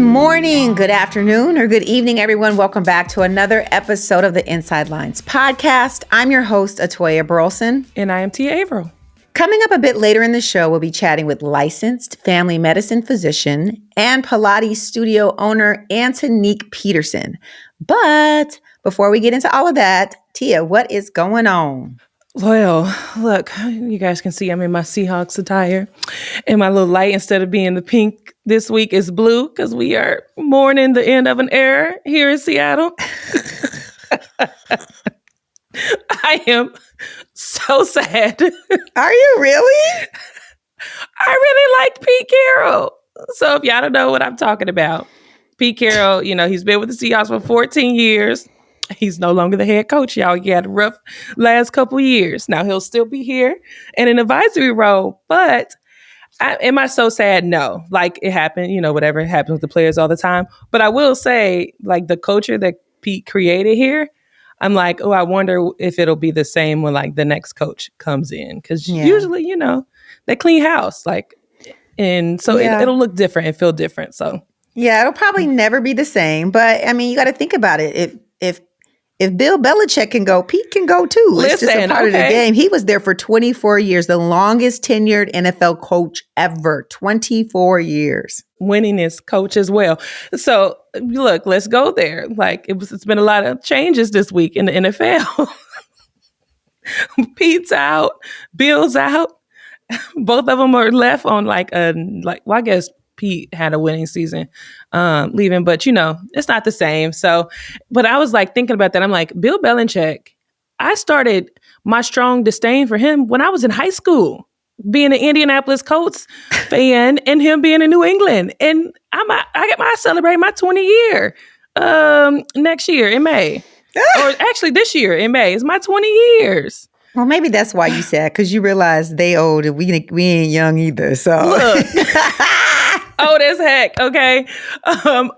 Good morning, good afternoon, or good evening, everyone. Welcome back to another episode of the Inside Lines podcast. I'm your host, Atoya Burleson. And I am Tia Avril. Coming up a bit later in the show, we'll be chatting with licensed family medicine physician and Pilates studio owner, Antonique Peterson. But before we get into all of that, Tia, what is going on? Well, look, you guys can see I'm in my Seahawks attire. And my little light, instead of being the pink this week, is blue because we are mourning the end of an era here in Seattle. I am so sad. Are you really? I really like Pete Carroll. So if y'all don't know what I'm talking about, Pete Carroll, he's been with the Seahawks for 14 years. He's no longer the head coach, y'all. He had a rough last couple of years. Now he'll still be here in an advisory role, but am I so sad? No. Like it happened, whatever happens with the players all the time. But I will say, like the culture that Pete created here, I'm like, oh, I wonder if it'll be the same when like the next coach comes in. Because usually, they clean house. And so it'll look different and feel different. So yeah, it'll probably never be the same. But I mean, you got to think about it. If Bill Belichick can go, Pete can go too. It's just a part of the game. He was there for 24 years, the longest tenured NFL coach ever. 24 years. Winningest coach as well. So look, let's go there. Like it's been a lot of changes this week in the NFL. Pete's out, Bill's out. Both of them are left on I guess Pete had a winning season leaving, but it's not the same. So, but I was like thinking about that. I'm like, Bill Belichick, I started my strong disdain for him when I was in high school, being an Indianapolis Colts fan and him being in New England. And I celebrate my 20 year next year in May. Or actually this year in May. It's my 20 years. Well, maybe that's why you said, because you realize they old and we ain't young either. So look. Old as heck, okay?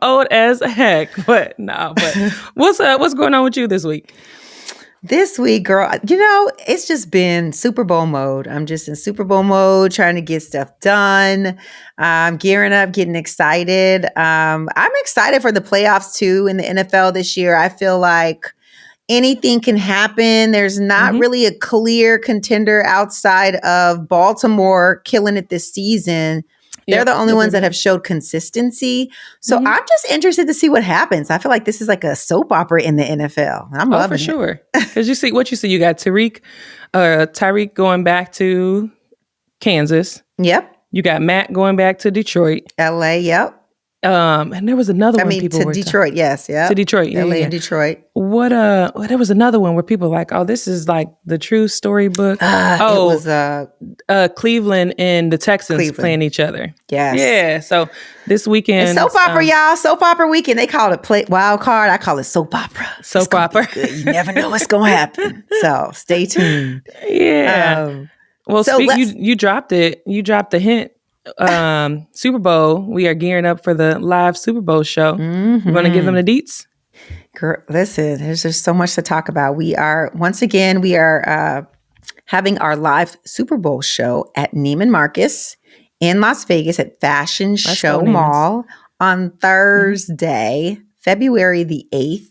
Old as heck. But what's going on with you this week? This week, girl, it's just been Super Bowl mode. I'm just in Super Bowl mode, trying to get stuff done. I'm gearing up, getting excited. I'm excited for the playoffs too in the NFL this year. I feel like anything can happen. There's not really a clear contender outside of Baltimore killing it this season. They're the only ones that have showed consistency. So I'm just interested to see what happens. I feel like this is like a soap opera in the NFL. I'm loving for it. Sure. Because you see, you got Tyreek going back to Kansas. Yep. You got Matt going back to Detroit. LA, yep. And there was another one. To Detroit, yes, yeah. To Detroit, LA and Detroit. There was another one where people were like, oh, this is like the true storybook. It was Cleveland and the Texans playing each other. Yes. Yeah. So this weekend, it's soap opera, y'all. Soap opera weekend. They call it wild card. I call it soap opera. Soap opera. You never know what's gonna happen. So stay tuned. Yeah. Well, you dropped it. You dropped the hint. Super Bowl, we are gearing up for the live Super Bowl show. You want to give them the deets? Girl, listen, there's just so much to talk about. We are having our live Super Bowl show at Neiman Marcus in Las Vegas at Fashion Show Mall on Thursday, February the 8th.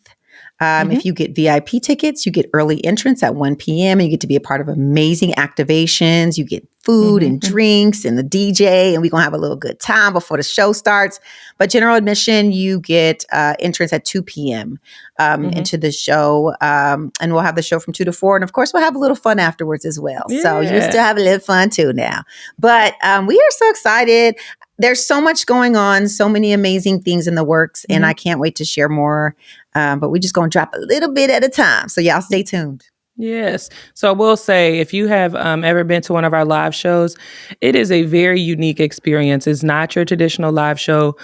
If you get VIP tickets, you get early entrance at 1 p.m. and you get to be a part of amazing activations. You get food and drinks and the DJ, and we're going to have a little good time before the show starts. But general admission, you get entrance at 2 p.m. Into the show. And we'll have the show from 2 to 4. And of course, we'll have a little fun afterwards as well. Yeah. So you still have a little fun too now. But we are so excited. There's so much going on, so many amazing things in the works, and I can't wait to share more. But we're just going to drop a little bit at a time. So y'all stay tuned. Yes. So I will say, if you have ever been to one of our live shows, it is a very unique experience. It's not your traditional live show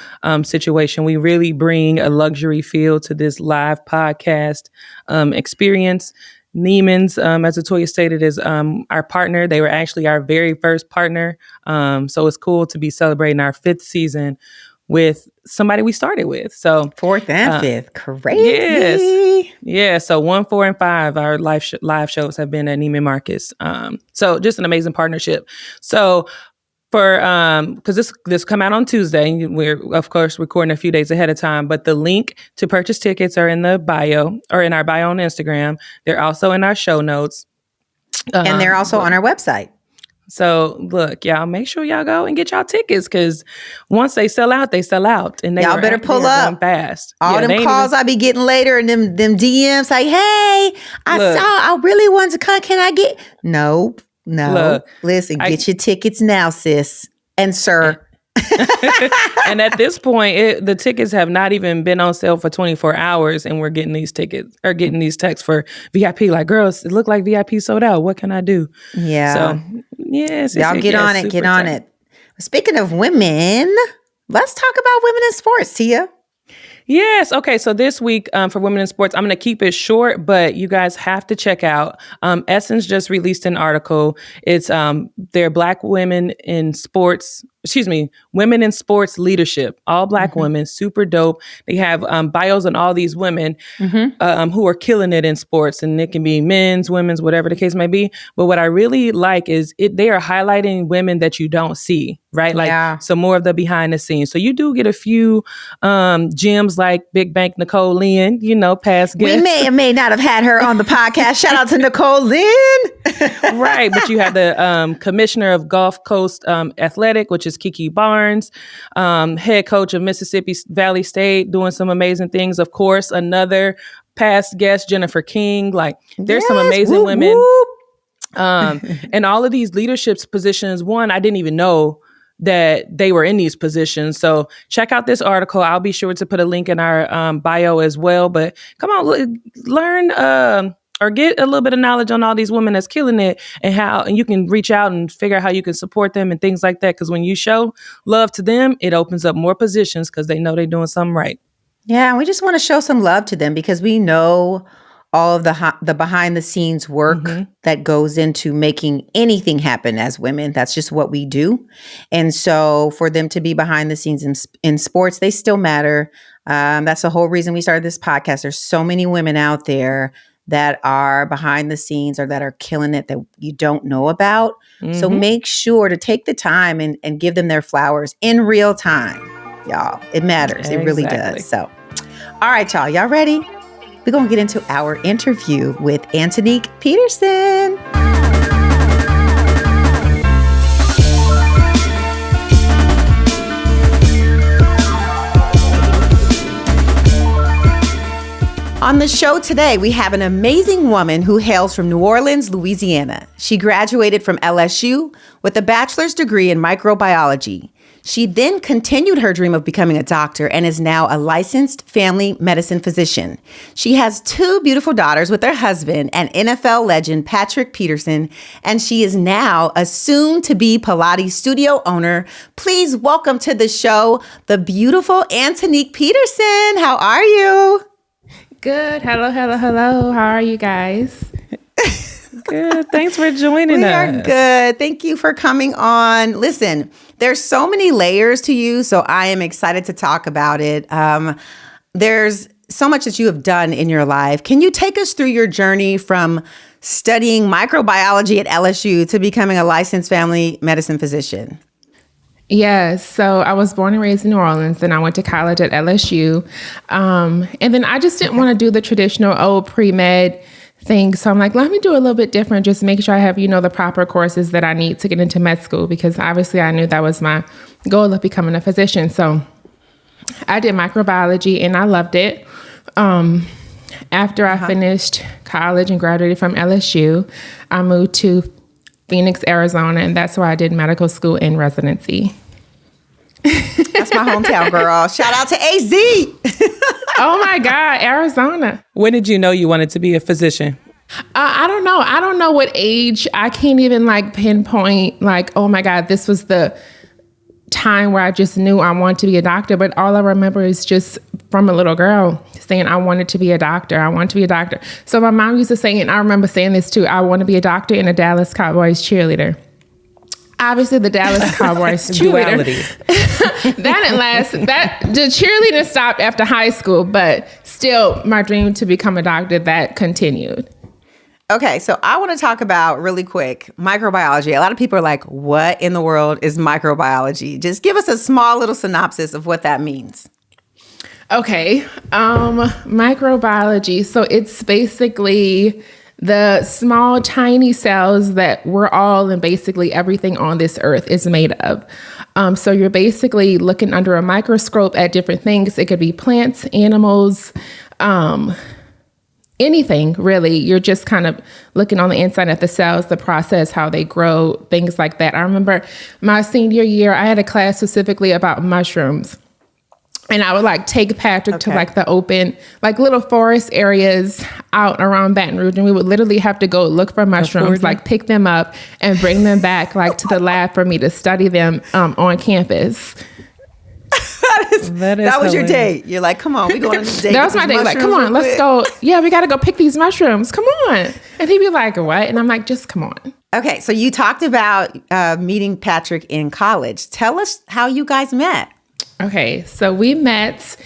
situation. We really bring a luxury feel to this live podcast experience. Neiman's, as Atoya stated, is our partner. They were actually our very first partner. So it's cool to be celebrating our 5th season with somebody we started with. So 4th and 5th. Crazy. Yes. Yeah. So 1, 4, and 5, our live shows have been at Neiman Marcus. So just an amazing partnership. So For because this come out on Tuesday, we're of course recording a few days ahead of time, but the link to purchase tickets are in the bio or in our bio on Instagram. They're also in our show notes, and they're also on our website. So look, y'all, make sure y'all go and get y'all tickets, because once they sell out, and y'all better pull up fast. All them calls I be getting later, and them DMs like, "Hey, I really want to come. Can I get?" Nope. No, look, listen, get your tickets now, sis and sir. And at this point, the tickets have not even been on sale for 24 hours, and we're getting these tickets or getting these texts for VIP. Like, girls, it looked like VIP sold out. What can I do? Yeah. So, yes. Y'all get on it. Get on it. Speaking of women, let's talk about women in sports, Tia. Yes. Okay. So this week for Women in Sports, I'm going to keep it short, but you guys have to check out. Essence just released an article. It's they're Black women in sports. Women in sports leadership. All Black women, super dope. They have bios on all these women who are killing it in sports, and it can be men's, women's, whatever the case may be. But what I really like is they are highlighting women that you don't see, right? Like some more of the behind the scenes. So you do get a few gems like Big Bank Nicole Lynn, past guest. We may or may not have had her on the podcast. Shout out to Nicole Lynn. Right. But you have the commissioner of Gulf Coast Athletic, which is Kiki Barnes, head coach of Mississippi Valley State, doing some amazing things. Of course, another past guest, Jennifer King. Like, there's some amazing women. Whoop. And all of these leadership positions, I didn't even know that they were in these positions. So check out this article. I'll be sure to put a link in our bio as well. But come on, learn or get a little bit of knowledge on all these women that's killing it, and you can reach out and figure out how you can support them and things like that. Because when you show love to them, it opens up more positions because they know they're doing something right. Yeah, and we just want to show some love to them because we know all of the behind the scenes work that goes into making anything happen as women. That's just what we do. And so for them to be behind the scenes in sports, they still matter. That's the whole reason we started this podcast. There's so many women out there that are behind the scenes or that are killing it that you don't know about. So make sure to take the time and give them their flowers in real time, y'all. It matters. Exactly. It really does. So, all right, y'all ready? We're going to get into our interview with Antonique Peterson. On the show today, we have an amazing woman who hails from New Orleans, Louisiana. She graduated from LSU with a bachelor's degree in microbiology. She then continued her dream of becoming a doctor and is now a licensed family medicine physician. She has 2 beautiful daughters with her husband and NFL legend Patrick Peterson, and she is now a soon-to-be Pilates studio owner. Please welcome to the show the beautiful Antonique Peterson. How are you? Good. Hello. How are you guys? Good. Thanks for joining us. We are good. Thank you for coming on. Listen, there's so many layers to you, so I am excited to talk about it. There's so much that you have done in your life. Can you take us through your journey from studying microbiology at LSU to becoming a licensed family medicine physician? Yes. So I was born and raised in New Orleans, and I went to college at LSU. And then I just didn't want to do the traditional old pre-med thing. So I'm like, let me do a little bit different, just make sure I have, the proper courses that I need to get into med school, because obviously I knew that was my goal of becoming a physician. So I did microbiology and I loved it. After I finished college and graduated from LSU, I moved to Phoenix, Arizona, and that's where I did medical school and residency. That's my hometown, girl. Shout out to AZ. Oh my God, Arizona. When did you know you wanted to be a physician? I don't know. I don't know what age. I can't even pinpoint oh my God, this was the time where I just knew I wanted to be a doctor. But all I remember is just from a little girl saying, I wanted to be a doctor. I want to be a doctor. So my mom used to say, and I remember saying this too, I want to be a doctor and a Dallas Cowboys cheerleader. Obviously, the Dallas Cowboys cheerleader. That didn't last. The cheerleader stopped after high school, but still, my dream to become a doctor, that continued. Okay, so I want to talk about really quick microbiology. A lot of people are like, what in the world is microbiology? Just give us a small little synopsis of what that means. Okay, microbiology. So it's basically the small, tiny cells that we're all and basically everything on this earth is made of. So you're basically looking under a microscope at different things. It could be plants, animals, anything really. You're just kind of looking on the inside at the cells, the process, how they grow, things like that. I remember my senior year, I had a class specifically about mushrooms. And I would like take Patrick to like the open, like little forest areas out around Baton Rouge. And we would literally have to go look for mushrooms, like pick them up and bring them back like to the lab for me to study them on campus. That was your date. You're like, come on, we going on this date. That was my date. Like, come on, let's go. Yeah, we got to go pick these mushrooms. Come on. And he'd be like, what? And I'm like, just come on. Okay, so you talked about meeting Patrick in college. Tell us how you guys met. Okay, so we met,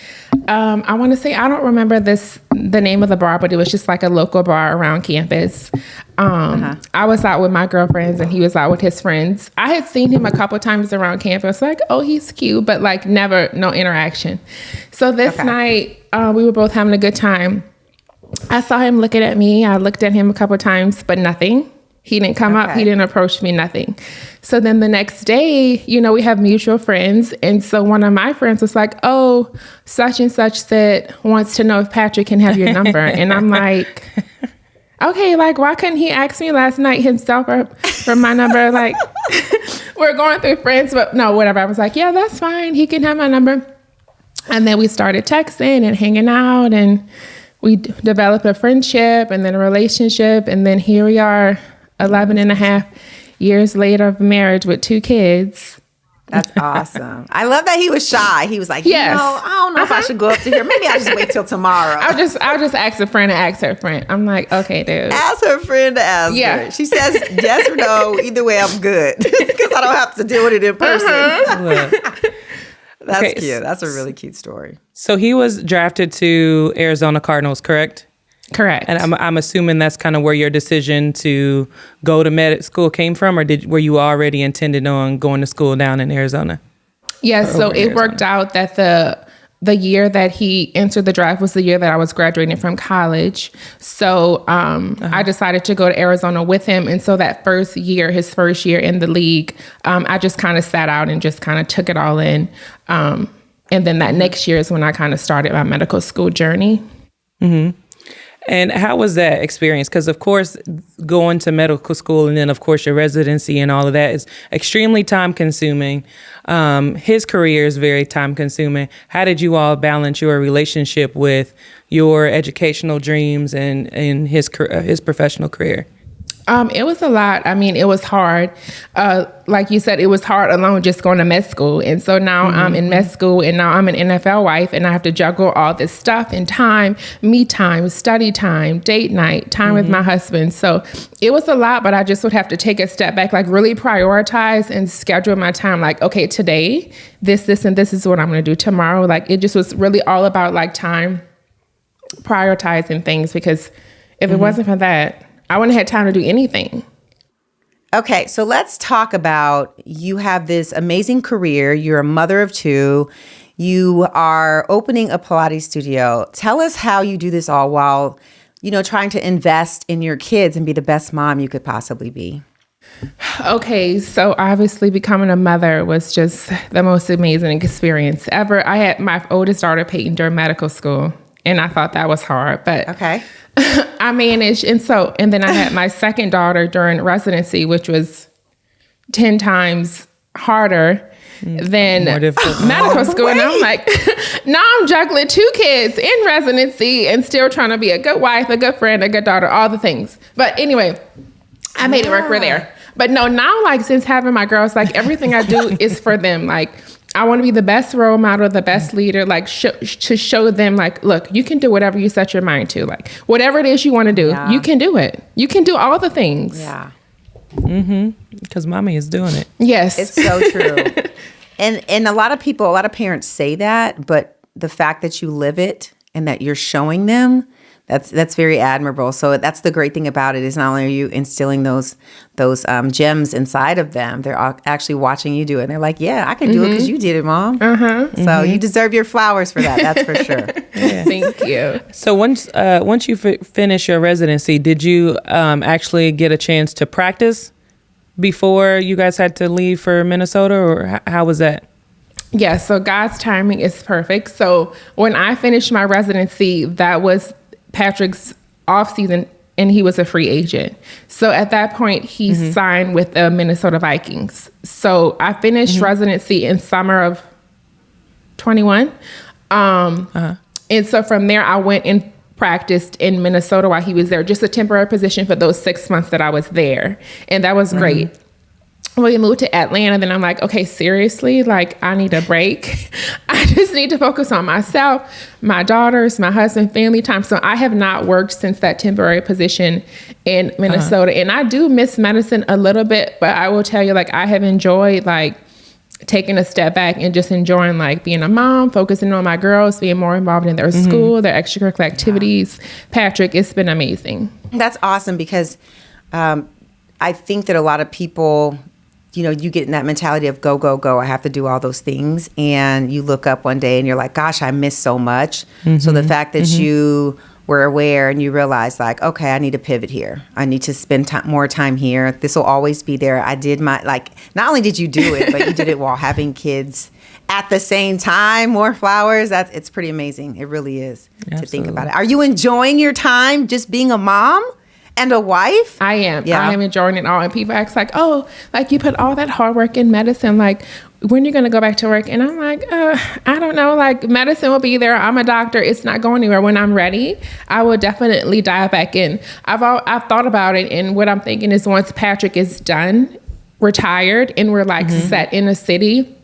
I want to say, I don't remember the name of the bar, but it was just like a local bar around campus. I was out with my girlfriends and he was out with his friends. I had seen him a couple times around campus, like, oh, he's cute, but like never, no interaction. So this night, we were both having a good time. I saw him looking at me. I looked at him a couple times, but nothing. He didn't come up. He didn't approach me, nothing. So then the next day, we have mutual friends. And so one of my friends was like, oh, such and such said wants to know if Patrick can have your number. And I'm like, okay, like, why couldn't he ask me last night himself for my number? Like, we're going through friends, but no, whatever. I was like, yeah, that's fine. He can have my number. And then we started texting and hanging out and we developed a friendship and then a relationship. And then here we are 11 and a half years later of marriage with 2 kids. That's awesome. I love that he was shy. He was like, yes. I don't know if I should go up to here. Maybe I'll just wait till tomorrow. I'll just ask a friend to ask her friend. I'm like, okay, dude. Ask her friend to ask her. She says yes or no. Either way, I'm good. Because I don't have to deal with it in person. That's cute. That's a really cute story. So he was drafted to Arizona Cardinals, correct? Correct. And I'm assuming that's kind of where your decision to go to med school came from, or were you already intended on going to school down in Arizona? Yes. So it worked out that the year that he entered the draft was the year that I was graduating from college. So I decided to go to Arizona with him. And so that first year, his first year in the league, I just kind of sat out and just kind of took it all in. And then that next year is when I kind of started my medical school journey. Mm-hmm. And how was that experience? Because, of course, going to medical school and then, of course, your residency and all of that is extremely time consuming. His career is very time consuming. How did you all balance your relationship with your educational dreams and his professional career? It was a lot. I mean, it was hard. Like you said, it was hard alone just going to med school. And so now I'm in med school and now I'm an NFL wife and I have to juggle all this stuff and time, me time, study time, date night, time with my husband. So it was a lot, but I just would have to take a step back, like really prioritize and schedule my time. Like, okay, today, this, and this is what I'm going to do tomorrow. Like, it just was really all about like time, prioritizing things, because if it wasn't for that, I wouldn't have had time to do anything. Okay, so let's talk about, you have this amazing career. You're a mother of 2. You are opening a Pilates studio. Tell us how you do this all while, trying to invest in your kids and be the best mom you could possibly be. Okay, so obviously becoming a mother was just the most amazing experience ever. I had my oldest daughter, Peyton, during medical school, and I thought that was hard, but I managed. And then I had my second daughter during residency, which was 10 times harder than medical school. And I'm like, now I'm juggling 2 kids in residency and still trying to be a good wife, a good friend, a good daughter, all the things. But anyway, I made it work. We're there. But no, now, like, since having my girls, like, everything I do is for them. Like, I want to be the best role model, the best leader, like to show them, like, look, you can do whatever you set your mind to. Like, whatever it is you want to do, you can do it. You can do all the things. Yeah. Because mommy is doing it. Yes. It's so true. And a lot of parents say that, but the fact that you live it and that you're showing them That's very admirable. So that's the great thing about it is not only are you instilling those gems inside of them, they're actually watching you do it. And they're like, yeah, I can do it because you did it, Mom. So you deserve your flowers for that. That's for sure. Yeah. Thank you. So once you finish your residency, did you actually get a chance to practice before you guys had to leave for Minnesota, or how was that? Yeah, so God's timing is perfect. So when I finished my residency, that was Patrick's off season, and he was a free agent. So at that point, he signed with the Minnesota Vikings. So I finished residency in summer of 21. And so from there, I went and practiced in Minnesota while he was there, just a temporary position for those 6 months that I was there. And that was great. We moved to Atlanta, then I'm like, okay, seriously, like I need a break. I just need to focus on myself, my daughters, my husband, family time. So I have not worked since that temporary position in Minnesota. And I do miss medicine a little bit, but I will tell you, like, I have enjoyed like taking a step back and just enjoying like being a mom, focusing on my girls, being more involved in their school, their extracurricular activities. Patrick, it's been amazing. That's awesome because I think that a lot of people, you know, you get in that mentality of go, go, go. I have to do all those things. And you look up one day and you're like, gosh, I missed so much. So the fact that you were aware and you realize like, okay, I need to pivot here. I need to spend more time here. This will always be there. I did my, like, not only did you do it, but you did it while having kids at the same time. More flowers. It's pretty amazing. It really is. To think about it. Are you enjoying your time just being a mom and a wife? I am. Yeah. I am enjoying it all. And people ask like, oh, like you put all that hard work in medicine. Like, when you're going to go back to work? And I'm like, I don't know. Like, medicine will be there. I'm a doctor. It's not going anywhere. When I'm ready, I will definitely dive back in. I've thought about it. And what I'm thinking is once Patrick is done, retired, and we're like set in a city,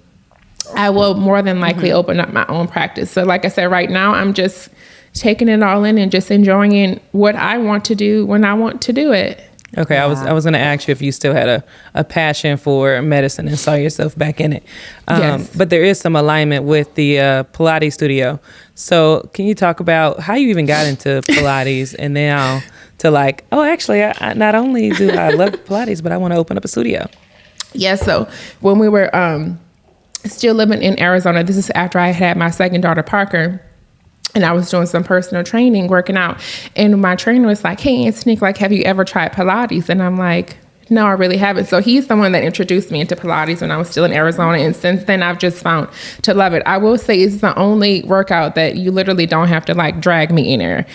I will more than likely open up my own practice. So like I said, right now, I'm just taking it all in and just enjoying what I want to do when I want to do it. Okay, yeah. I was going to ask you if you still had a passion for medicine and saw yourself back in it. Yes. But there is some alignment with the Pilates studio. So can you talk about how you even got into Pilates and now to like, oh, actually, I not only do I love Pilates, but I want to open up a studio. Yeah, so when we were still living in Arizona, this is after I had my second daughter, Parker, and I was doing some personal training, working out. And my trainer was like, hey, Antonique, like, have you ever tried Pilates? And I'm like, no, I really haven't. So he's the one that introduced me into Pilates when I was still in Arizona. And since then, I've just found to love it. I will say it's the only workout that you literally don't have to like drag me in there.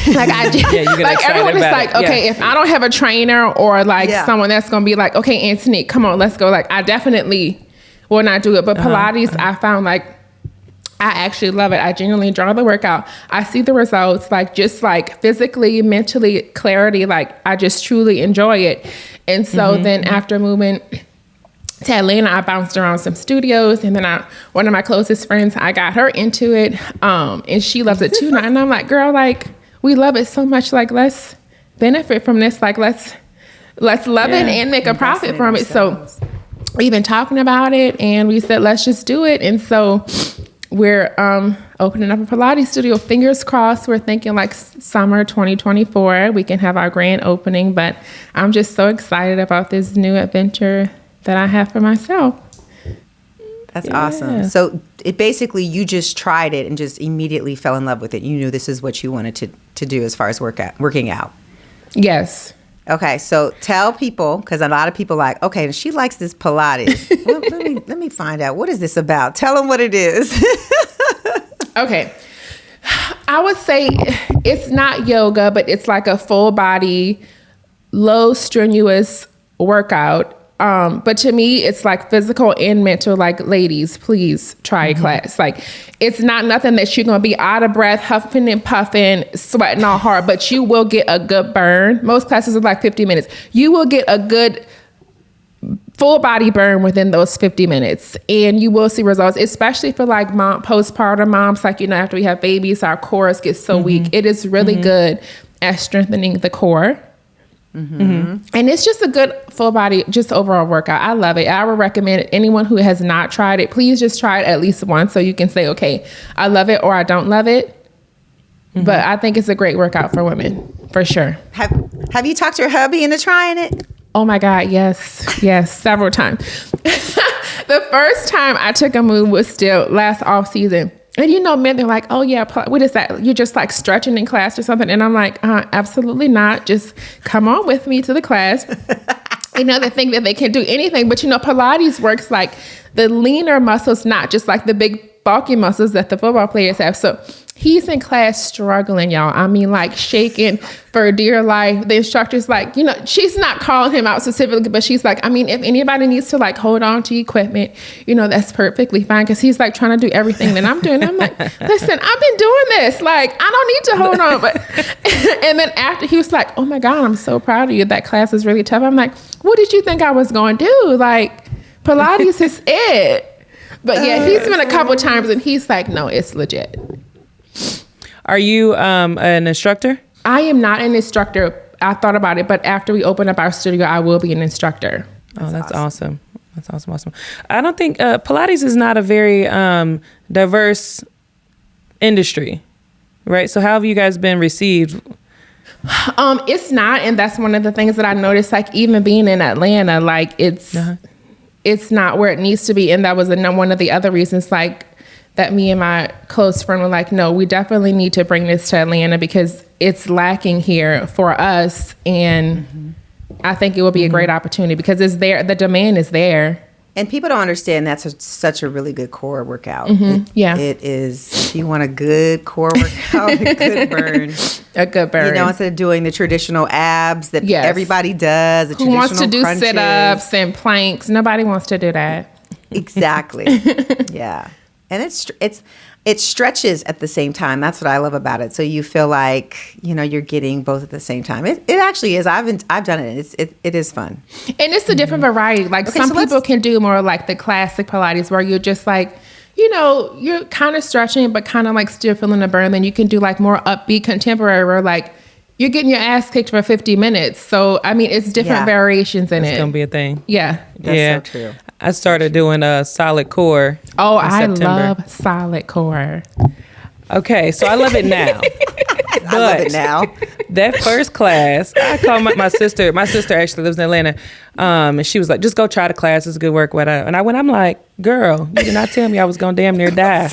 Like I just, like everyone is like, okay, if I don't have a trainer or like someone that's going to be like, okay, Antonique, come on, let's go. Like I definitely will not do it. But Pilates, I found like, I actually love it. I genuinely enjoy the workout. I see the results, like just like physically, mentally, clarity. Like I just truly enjoy it. And so then after moving to Atlanta, I bounced around some studios, and then one of my closest friends, I got her into it, and she loves it too. And I'm like, girl, like we love it so much. Like let's benefit from this. Like let's love it and make a profit from it. So we've been talking about it, and we said let's just do it. And so we're opening up a Pilates studio. Fingers crossed. We're thinking like summer 2024. We can have our grand opening. But I'm just so excited about this new adventure that I have for myself. That's awesome. So it basically, you just tried it and just immediately fell in love with it. You knew this is what you wanted to do as far as working out. Yes. Okay, so tell people, because a lot of people like, okay, she likes this Pilates. Well, let me find out. What is this about? Tell them what it is. Okay. I would say it's not yoga, but it's like a full body, low strenuous workout. But to me, it's like physical and mental. Like, ladies, please try a class. Like, it's not nothing that you're going to be out of breath, huffing and puffing, sweating all hard, but you will get a good burn. Most classes are like 50 minutes. You will get a good full body burn within those 50 minutes, and you will see results, especially for like postpartum moms. Like, you know, after we have babies, our cores get so weak. It is really good at strengthening the core. And it's just a good full body, just overall workout. I love it. I would recommend it. Anyone who has not tried it, please just try it at least once so you can say, okay, I love it or I don't love it. But I think it's a great workout for women, for sure. Have you talked your hubby into trying it? Oh my God, yes, several times. The first time I took a move was still last off season. And men, they're like, oh yeah, what is that? You're just like stretching in class or something. And I'm like, absolutely not. Just come on with me to the class. They think that they can do anything. But Pilates works like the leaner muscles, not just like the big bulky muscles that the football players have. So he's in class struggling, y'all. I mean, like shaking for dear life. The instructor's like, she's not calling him out specifically, but she's like, I mean, if anybody needs to like hold on to equipment, that's perfectly fine. Cause he's like trying to do everything that I'm doing. I'm like, listen, I've been doing this. Like, I don't need to hold on. But, and then after he was like, oh my God, I'm so proud of you. That class is really tough. I'm like, what did you think I was going to do? Like, Pilates is it. But yeah, he's been a couple times and he's like, no, it's legit. Are you an instructor? I am not an instructor. I thought about it, but after we open up our studio, I will be an instructor. That's awesome. That's awesome. I don't think Pilates is not a very diverse industry, right? So how have you guys been received? It's not, and that's one of the things that I noticed. Like even being in Atlanta, like it's not where it needs to be, and that was one of the other reasons. Like that me and my close friend were like, no, we definitely need to bring this to Atlanta because it's lacking here for us. And I think it will be a great opportunity because it's there. The demand is there. And people don't understand that's such a really good core workout. Yeah. It is. If you want a good core workout, a good burn. A good burn. Instead of doing the traditional abs that everybody does. Who wants to do crunches, sit-ups and planks? Nobody wants to do that. Exactly. Yeah. And it stretches at the same time. That's what I love about it. So you feel like, you're getting both at the same time. It actually is. I've done it. It is fun. And it's a different variety. Like some people can do more like the classic Pilates where you're just like, you're kind of stretching, but kind of like still feeling the burn. Then you can do like more upbeat contemporary where like you're getting your ass kicked for 50 minutes. So, I mean, it's different variations in it. It's going to be a thing. Yeah. That's so true. I started doing a solid core. Oh, I love solid core. Okay, so I love it now. I love it now. That first class, I called my sister. My sister actually lives in Atlanta. And she was like, just go try the class. It's a good work. Whatever. And I'm like, girl, you did not tell me I was going to damn near die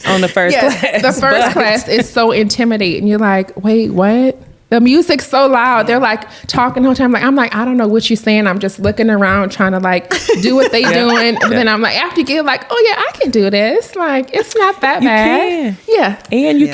on the first class. The first class is so intimidating. You're like, wait, what? The music's so loud. They're like talking the whole time. I'm like, I don't know what you're saying. I'm just looking around trying to like do what they doing. And then I'm like, after you get like, oh yeah, I can do this. Like, it's not that bad. Can. Yeah. And you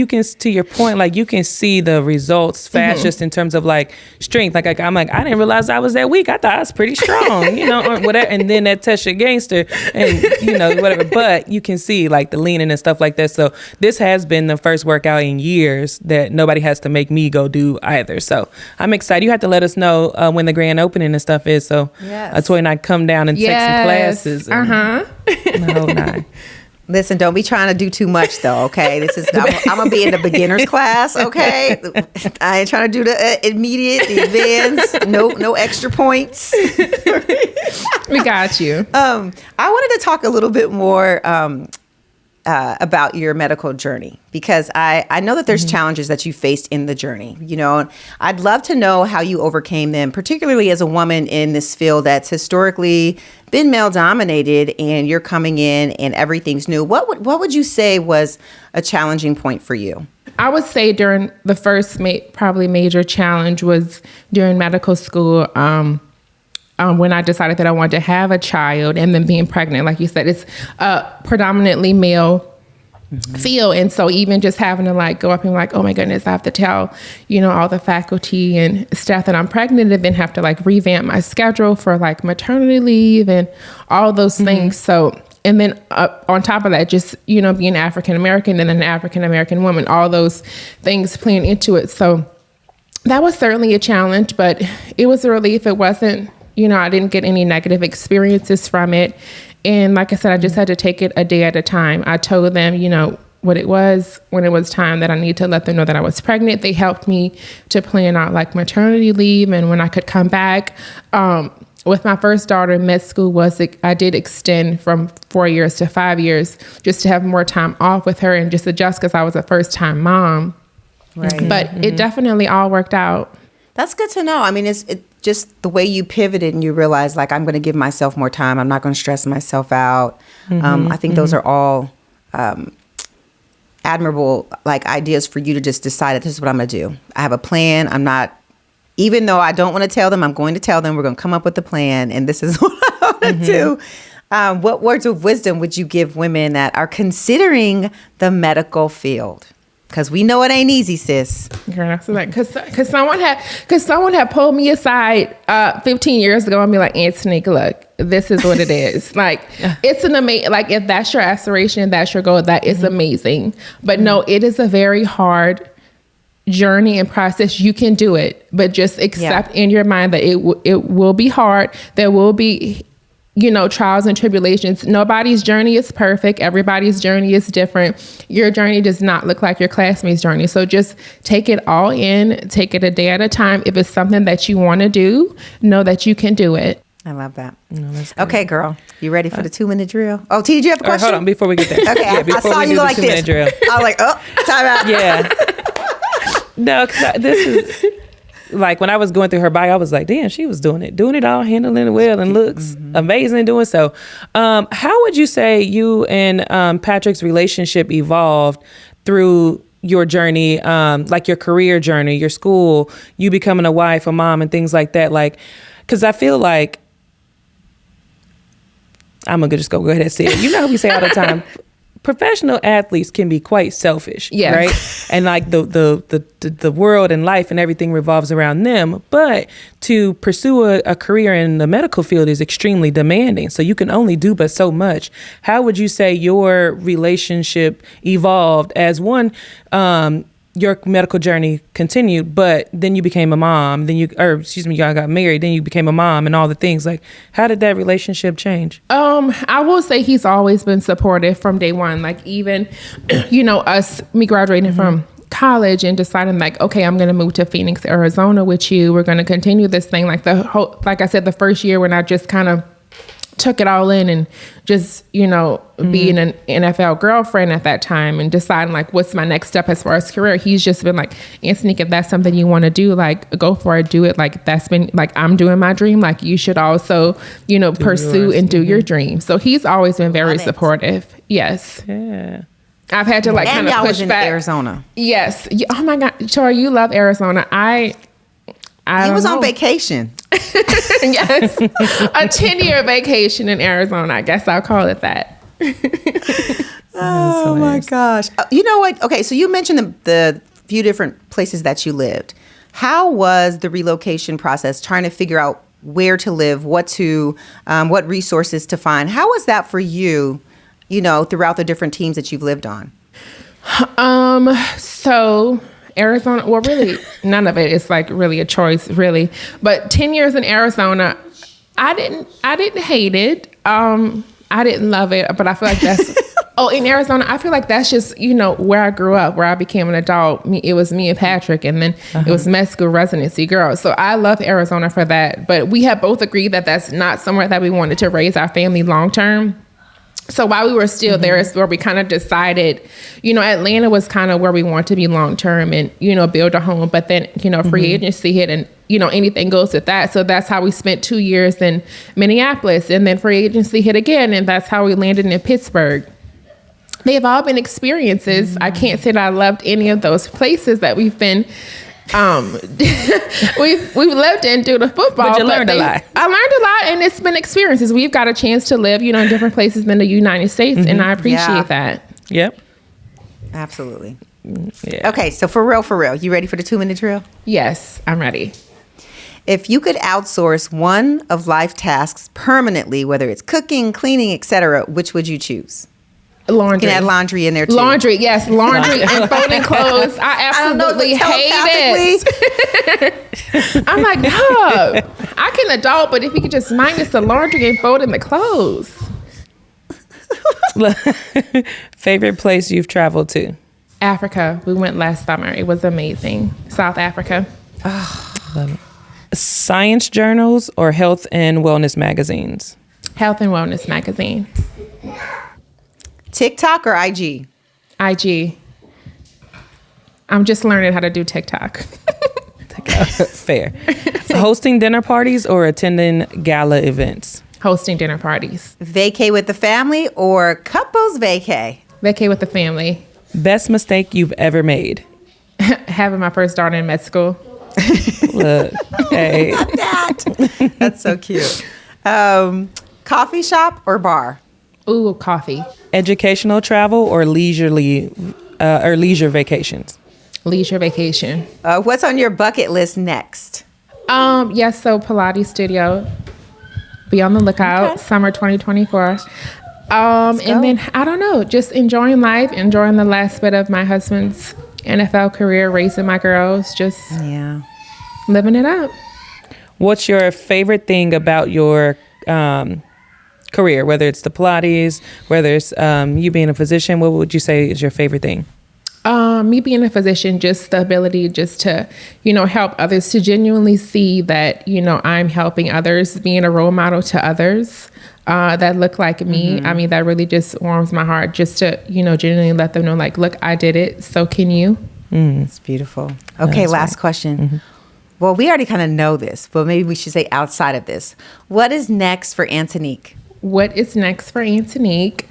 can, to your point, like you can see the results fast just in terms of like strength. Like I'm like, I didn't realize I was that weak. I thought I was pretty strong, or whatever. And then that tests your gangster and, whatever. But you can see like the leaning and stuff like that. So this has been the first workout in years that nobody has to make me go do either. So I'm excited. You have to let us know when the grand opening and stuff is. So Atoya and I come down and take some classes. And Listen, don't be trying to do too much though. Okay, I'm gonna be in the beginners class. Okay, I ain't trying to do the immediate, the advanced. No extra points. We got you. I wanted to talk a little bit more about your medical journey, because I know that there's challenges that you faced in the journey, I'd love to know how you overcame them, particularly as a woman in this field that's historically been male dominated, and you're coming in and everything's new. What would you say was a challenging point for you? I would say during the first probably major challenge was during medical school. When I decided that I wanted to have a child, and then being pregnant, like you said, it's predominantly male field. And so even just having to like go up and like, oh my goodness, I have to tell, all the faculty and staff that I'm pregnant, and then have to like revamp my schedule for like maternity leave and all those things. So, and then on top of that, just, being African-American and then an African-American woman, all those things playing into it. So that was certainly a challenge, but it was a relief. It wasn't, I didn't get any negative experiences from it. And like I said, I just had to take it a day at a time. I told them, what it was when it was time that I need to let them know that I was pregnant. They helped me to plan out like maternity leave and when I could come back. with my first daughter, med school I did extend from 4 years to 5 years just to have more time off with her and just adjust because I was a first time mom. Right. But it definitely all worked out. That's good to know. I mean, it's just the way you pivoted and you realize, like, I'm going to give myself more time. I'm not going to stress myself out. I think those are all admirable, like, ideas for you to just decide that this is what I'm going to do. I have a plan. I'm not, even though I don't want to tell them, I'm going to tell them we're going to come up with a plan and this is what I want to do. What words of wisdom would you give women that are considering the medical field? Because we know it ain't easy, sis. Girl, so like, cause someone had pulled me aside 15 years ago and be like, Antonique, look, this is what it is. Like, it's an amazing, like, if that's your aspiration, that's your goal, that is amazing. But no, it is a very hard journey and process. You can do it, but just accept in your mind that it will be hard. There will be, trials and tribulations. Nobody's journey is perfect. Everybody's journey is different. Your journey does not look like your classmate's journey. So just take it all in, take it a day at a time. If it's something that you want to do, know that you can do it. I love that. Okay, girl. You ready for the 2-minute drill? Oh, T, did you have a question? Hold on, before we get there. Okay, I saw you like this. Drill. I was like, oh, time out. Yeah. No, because this is... Like, when I was going through her bio, I was like, damn, she was doing it all, handling it well, and looks amazing doing so. How would you say you and Patrick's relationship evolved through your journey, like your career journey, your school, you becoming a wife, a mom, and things like that? Like, because I feel like, I'm going to just go ahead and say it. You know how we say all the time, professional athletes can be quite selfish, right? And like the world and life and everything revolves around them. But to pursue a career in the medical field is extremely demanding. So you can only do but so much. How would you say your relationship evolved as one, your medical journey continued, but then you became a mom, y'all got married, then you became a mom and all the things. Like, how did that relationship change? I will say he's always been supportive from day one. Like, even, me graduating from college and deciding, like, okay, I'm going to move to Phoenix, Arizona with you. We're going to continue this thing. Like, like I said, the first year when I just kind of took it all in and just, being an NFL girlfriend at that time and deciding, like, what's my next step as far as career. He's just been like, Antonique, if that's something you want to do, like, go for it, do it. Like, that's been, like, I'm doing my dream. Like, you should also, pursue and do your dream. So he's always been very supportive. Yes. Yeah. I've had to, like, kind of push in back. Arizona. Yes. Oh my God. Tori, you love Arizona. I was on vacation. Yes. A tenure vacation in Arizona. I guess I'll call it that. Oh my gosh. You know what? Okay, so you mentioned the few different places that you lived. How was the relocation process, trying to figure out where to live, what resources to find? How was that for you, throughout the different teams that you've lived on? So Arizona, well, really, none of it is like really a choice, really. But 10 years in Arizona, I didn't hate it. I didn't love it, but I feel like that's, in Arizona, I feel like that's just, where I grew up, where I became an adult. It was me and Patrick, and then it was med school residency girls. So I love Arizona for that. But we have both agreed that that's not somewhere that we wanted to raise our family long term. So while we were still there is where we kind of decided, Atlanta was kind of where we want to be long term and, build a home. But then, free agency hit and, anything goes with that. So that's how we spent 2 years in Minneapolis, and then free agency hit again. And that's how we landed in Pittsburgh. They've all been experiences. I can't say that I loved any of those places that we've been. we've lived in due to football. But you learned a lot. I learned a lot, and it's been experiences. We've got a chance to live, in different places than the United States, and I appreciate that. Yep. Absolutely. Yeah. Okay, so for real, you ready for the 2-minute drill? Yes, I'm ready. If you could outsource one of life tasks permanently, whether it's cooking, cleaning, etc., which would you choose? Laundry. You can add laundry in there too. Laundry, yes. Laundry and folding clothes. I absolutely hate it. I'm like, no, I can adult, but if you could just minus the laundry and folding the clothes. Favorite place you've traveled to? Africa. We went last summer. It was amazing. South Africa. Oh, love it. Science journals or health and wellness magazines? Health and wellness magazine. TikTok or IG? IG. I'm just learning how to do TikTok. Fair. Hosting dinner parties or attending gala events? Hosting dinner parties. Vacay with the family or couples vacay? Vacay with the family. Best mistake you've ever made? Having my first daughter in med school. Look, hey. That's so cute. Coffee shop or bar? Ooh, coffee. Educational travel or leisure vacations? Leisure vacation. What's on your bucket list next? Yes, so Pilates studio. Be on the lookout. Summer 2024. And then, I don't know, just enjoying life, enjoying the last bit of my husband's NFL career, raising my girls, just living it up. What's your favorite thing about your career, whether it's the Pilates, whether it's you being a physician? What would you say is your favorite thing? Me being a physician, just the ability just to, help others, to genuinely see that, I'm helping others, being a role model to others that look like me. I mean, that really just warms my heart, just to, genuinely let them know, like, look, I did it. So can you? It's beautiful. Okay, last question. Well, we already kind of know this, but maybe we should say outside of this. What is next for Antonique? What is next for Antonique?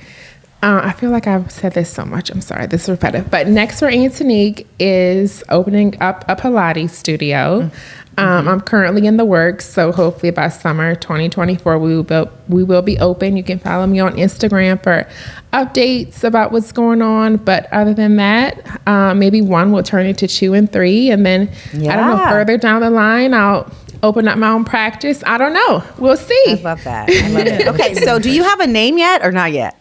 I feel like I've said this so much. I'm sorry, this is repetitive. But next for Antonique is opening up a Pilates studio. I'm currently in the works, so hopefully by summer 2024 we will be open. You can follow me on Instagram for updates about what's going on. But other than that, maybe one will turn into 2 and 3, and then I don't know, further down the line I'll open up my own practice. I don't know. We'll see. I love that. I love it. Okay, so do you have a name yet or not yet?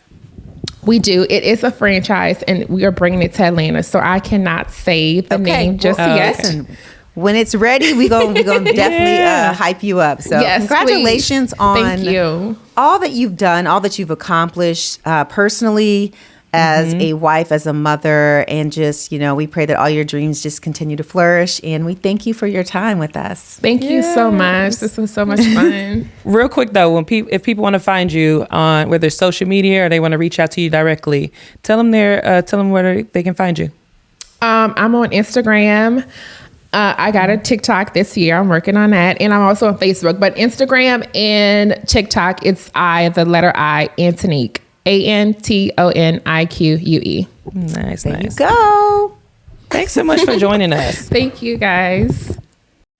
We do. It is a franchise, and we are bringing it to Atlanta, so I cannot say the name just yet. Listen, when it's ready, we're gonna definitely hype you up. So congratulations on Thank you. All that you've done, all that you've accomplished personally, as a wife, as a mother, and just, we pray that all your dreams just continue to flourish. And we thank you for your time with us. Thank you so much. This was so much fun. Real quick though, if people want to find you on whether it's social media or they want to reach out to you directly, tell them where they can find you. I'm on Instagram. I got a TikTok this year. I'm working on that. And I'm also on Facebook. But Instagram and TikTok, it's the letter I, Antonique. ANTONIQUE. Nice. There you go. Thanks so much for joining us. Thank you, guys.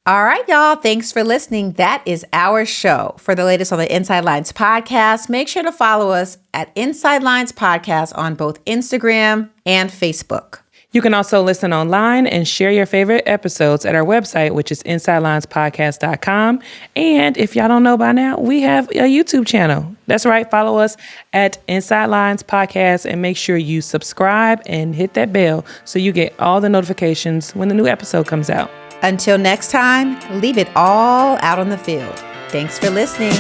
All right, y'all. Thanks for listening. That is our show. For the latest on the Inside Lines podcast, make sure to follow us at Inside Lines Podcast on both Instagram and Facebook. You can also listen online and share your favorite episodes at our website, which is InsideLinesPodcast.com. And if y'all don't know by now, we have a YouTube channel. That's right. Follow us at Inside Lines Podcast and make sure you subscribe and hit that bell so you get all the notifications when the new episode comes out. Until next time, leave it all out on the field. Thanks for listening.